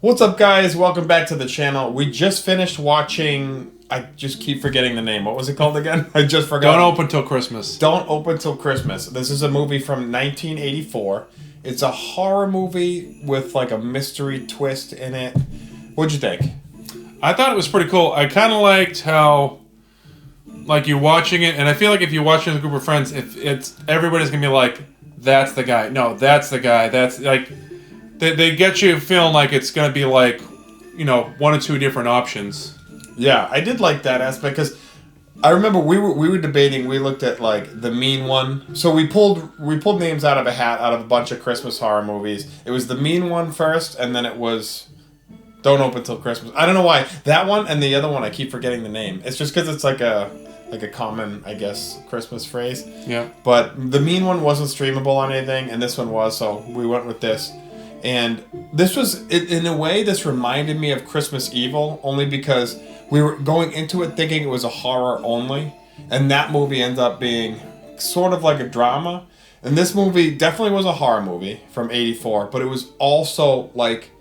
What's up, guys? Welcome back to the channel. We just finished watching... I just keep forgetting the name. What was it called again? I just forgot. Don't Open Till Christmas. Don't Open Till Christmas. This is a movie from 1984. It's a horror movie with like a mystery twist in it. What'd you think? I thought it was pretty cool. I kind of liked how, like, you're watching it, and I feel like if you're watching with a group of friends, if it's everybody's gonna be like, "That's the guy." No, that's the guy. That's like, they get you feeling like it's gonna be like, you know, one or two different options. Yeah, I did like that aspect because I remember we were debating. We looked at like the mean one. So we pulled names out of a hat out of a bunch of Christmas horror movies. It was the mean one first, and then it was Don't Open Till Christmas. I don't know why that one and the other one I keep forgetting the name. It's just because it's like a common, I guess, Christmas phrase. Yeah. But the mean one wasn't streamable on anything, and this one was, so we went with this. And this was, in a way, this reminded me of Christmas Evil, only because we were going into it thinking it was a horror only, and that movie ended up being sort of like a drama. And this movie definitely was a horror movie from '84, but it was also like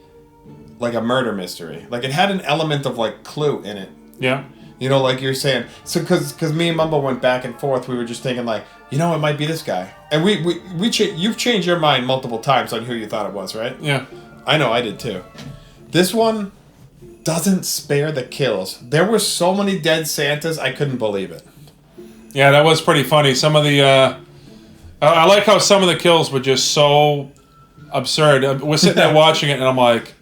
a murder mystery. Like, it had an element of like Clue in it. Yeah. You know, like you're saying. So, because me and Mumbo went back and forth, we were just thinking like, you know, it might be this guy. And you've changed your mind multiple times on who you thought it was, right? Yeah. I know, I did too. This one doesn't spare the kills. There were so many dead Santas, I couldn't believe it. Yeah, that was pretty funny. Some of the, I like how some of the kills were just so absurd. We're sitting there watching it, and I'm like,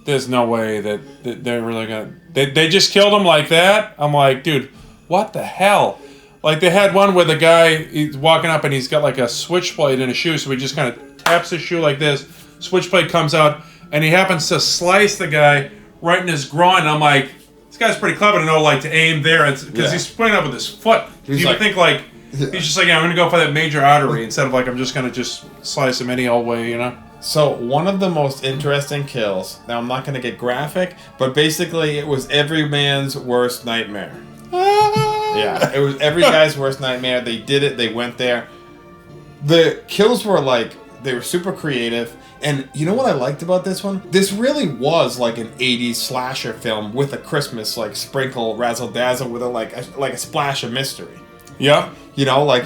there's no way that they're really gonna... They just killed him like that? I'm like, dude, what the hell? Like, they had one where the guy, he's walking up and he's got like a switchblade in his shoe, so he just kind of taps his shoe like this, switchblade comes out, and he happens to slice the guy right in his groin. And I'm like, this guy's pretty clever to know, like, to aim there, because he's putting up with his foot. You would think, like, he's just like, yeah, I'm going to go for that major artery, instead of, like, I'm just going to just slice him any old way, you know? So, one of the most interesting kills, now I'm not going to get graphic, but basically it was every man's worst nightmare. Yeah, it was every guy's worst nightmare. They did it. They went there. The kills were like, they were super creative. And you know what I liked about this one? This really was like an 80s slasher film with a Christmas like sprinkle, razzle dazzle with a splash of mystery. Yeah. You know, like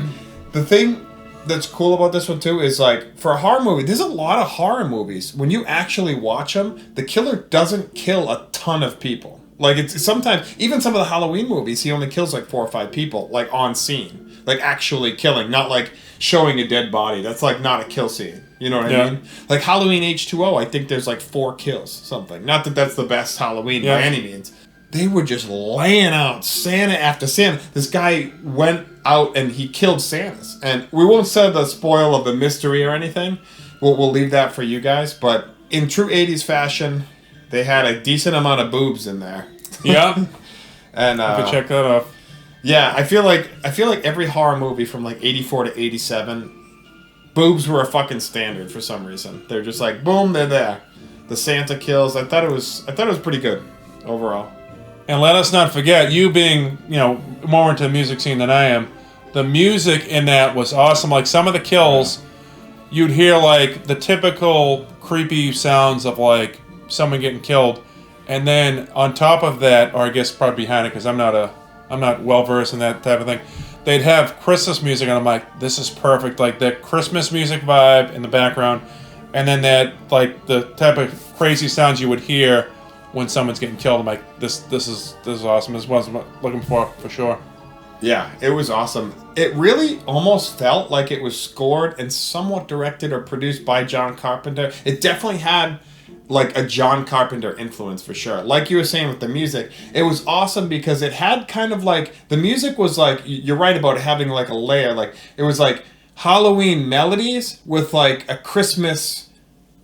the thing that's cool about this one too is like for a horror movie, there's a lot of horror movies. When you actually watch them, the killer doesn't kill a ton of people. Like, it's sometimes, even some of the Halloween movies, he only kills like 4 or 5 people, like on scene. Like actually killing, not like showing a dead body. That's like not a kill scene. You know what I mean? Like Halloween H2O, I think there's like 4 kills, something. Not that that's the best Halloween by any means. They were just laying out Santa after Santa. This guy went out and he killed Santas. And we won't say the spoil of the mystery or anything. We'll leave that for you guys. But in true 80s fashion, they had a decent amount of boobs in there. Yeah. And I could check that off. Yeah, I feel like every horror movie from like 84 to 87, boobs were a fucking standard for some reason. They're just like, boom, they're there. The Santa kills, I thought it was pretty good overall. And let us not forget, you being, you know, more into the music scene than I am, the music in that was awesome. Like, some of the kills, you'd hear like the typical creepy sounds of like someone getting killed, and then on top of that, or I guess probably behind it, because I'm not well versed in that type of thing, they'd have Christmas music, and I'm like, this is perfect, like that Christmas music vibe in the background, and then that like the type of crazy sounds you would hear when someone's getting killed. I'm like, this is awesome. This was what I'm looking for sure. Yeah, it was awesome. It really almost felt like it was scored and somewhat directed or produced by John Carpenter. It definitely had like a John Carpenter influence for sure. Like you were saying with the music, it was awesome because it had kind of like, the music was like, you're right about having like a layer, like it was like Halloween melodies with like a Christmas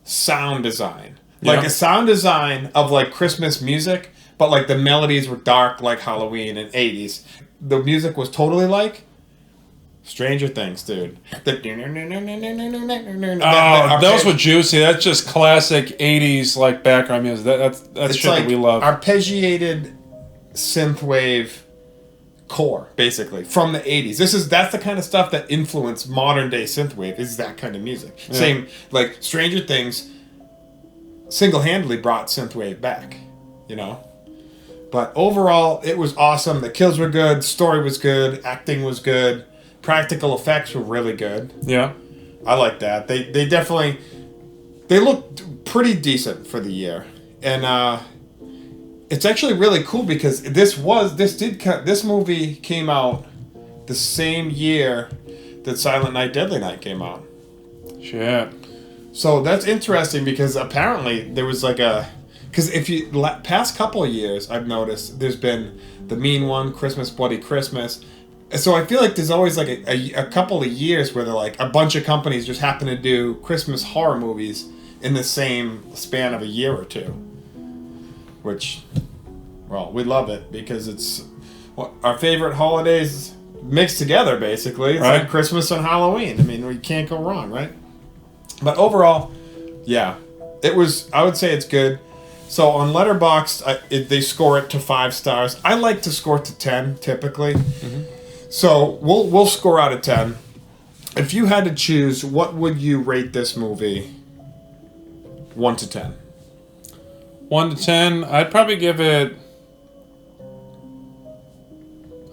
sound design. Like a sound design of like Christmas music, but like the melodies were dark like Halloween and 80s. The music was totally like Stranger Things, dude. Oh, those were juicy. That's just classic 80s like background music. That's shit like that we love. Arpeggiated synthwave core, basically, from the 80s. That's the kind of stuff that influenced modern day synthwave, is that kind of music. Yeah. Same, like Stranger Things single-handedly brought synthwave back, you know. But overall, it was awesome. The kills were good, story was good, acting was good, practical effects were really good. Yeah. I like that. They definitely, they looked pretty decent for the year. And it's actually really cool because this movie came out the same year that Silent Night, Deadly Night came out. Shit. So that's interesting because apparently there was like a... Because if you... Past couple of years, I've noticed there's been the Mean One, Christmas, Bloody Christmas. So I feel like there's always like a couple of years where they're like a bunch of companies just happen to do Christmas horror movies in the same span of a year or two. Which, well, we love it because it's our favorite holidays mixed together, basically. It's right. Like Christmas and Halloween. I mean, we can't go wrong, right? But overall, yeah, it was. I would say it's good. So on Letterboxd, they score it to 5 stars. I like to score to 10 typically. Mm-hmm. So we'll score out of 10. If you had to choose, what would you rate this movie? 1 to 10. 1 to 10. I'd probably give it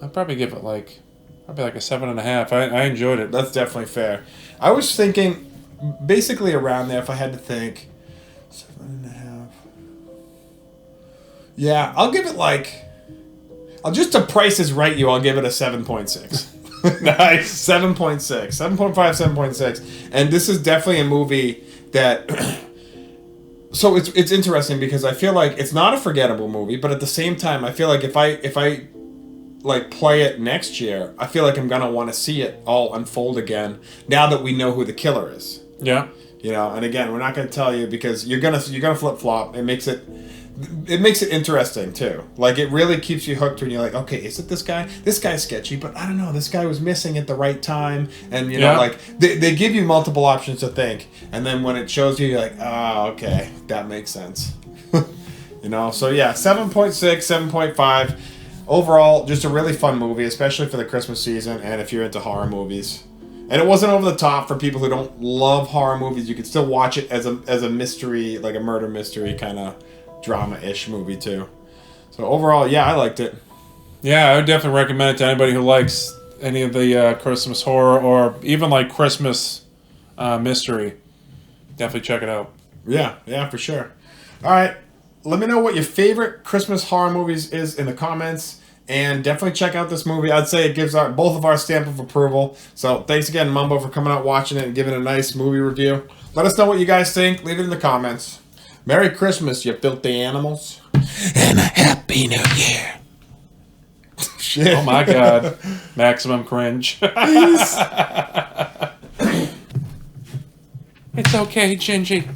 like a 7.5. I enjoyed it. That's definitely fair. I was thinking basically around there if I had to think 7.5. Yeah, I'll give it like just to Price is Right you, I'll give it a 7.6. Nice. 7.6. 7.5, 7.6. And this is definitely a movie that so it's interesting because I feel like it's not a forgettable movie, but at the same time I feel like if I like play it next year, I feel like I'm gonna want to see it all unfold again now that we know who the killer is. Yeah. You know, and again, we're not gonna tell you because you're gonna flip flop. It makes it interesting too. Like it really keeps you hooked when you're like, okay, is it this guy? This guy's sketchy, but I don't know. This guy was missing at the right time, and you know, like they give you multiple options to think, and then when it shows you, you're like, oh, okay, that makes sense. You know, so yeah, 7.6, 7.5. Overall, just a really fun movie, especially for the Christmas season, and if you're into horror movies. And it wasn't over the top for people who don't love horror movies. You could still watch it as a mystery, like a murder mystery kind of drama-ish movie too. So overall, yeah, I liked it. Yeah, I would definitely recommend it to anybody who likes any of the Christmas horror or even like Christmas mystery. Definitely check it out. Yeah, for sure. All right, let me know what your favorite Christmas horror movies is in the comments. And definitely check out this movie. I'd say it gives both of our stamp of approval. So thanks again, Mumbo, for coming out, watching it, and giving a nice movie review. Let us know what you guys think. Leave it in the comments. Merry Christmas, you filthy animals. And a Happy New Year. Shit. Oh my God. Maximum cringe. It's okay, Gingy.